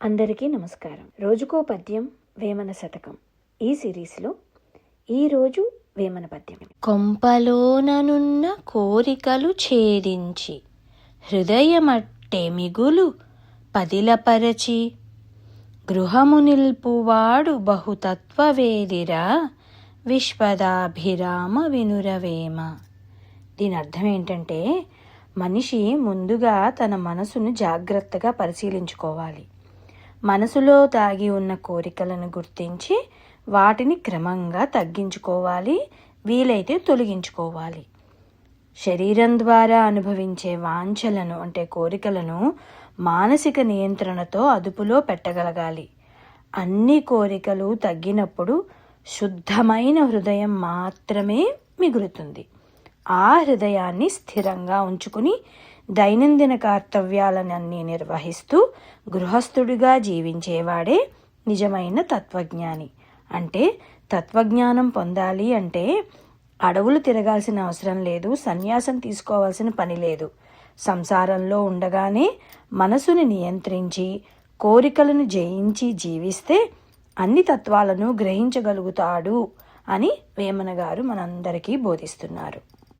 అందరికీ నమస్కారం. రోజుకో పద్యం వేమన శతకం ఈ సిరీస్లో ఈరోజు వేమన పద్యం. కొంపలోననున్న కోరికలు ఛేదించి హృదయమట్టె మిగులు పదిలపరచి గృహము నిల్పువాడు బహుతత్వవేదిరా విశ్వదాభిరామ వినురవేమ. దీని అర్థం ఏంటంటే, మనిషి ముందుగా తన మనసును జాగ్రత్తగా పరిశీలించుకోవాలి. మనసులో దాగి ఉన్న కోరికలను గుర్తించి వాటిని క్రమంగా తగ్గించుకోవాలి, వీలైతే తొలగించుకోవాలి. శరీరం ద్వారా అనుభవించే వాంఛలను అంటే కోరికలను మానసిక నియంత్రణతో అదుపులో పెట్టగలగాలి. అన్ని కోరికలు తగ్గినప్పుడు శుద్ధమైన హృదయం మాత్రమే మిగులుతుంది. ఆ హృదయాన్ని స్థిరంగా ఉంచుకుని దైనందిన కర్తవ్యాలన్నీ నిర్వహిస్తూ గృహస్థుడిగా జీవించేవాడే నిజమైన తత్వజ్ఞాని. అంటే తత్వజ్ఞానం పొందాలి అంటే అడవులు తిరగాల్సిన అవసరం లేదు, సన్యాసం తీసుకోవాల్సిన పని లేదు. సంసారంలో ఉండగానే మనసుని నియంత్రించి కోరికలను జయించి జీవిస్తే అన్ని తత్వాలను గ్రహించగలుగుతాడు అని వేమన గారు మనందరికీ బోధిస్తున్నారు.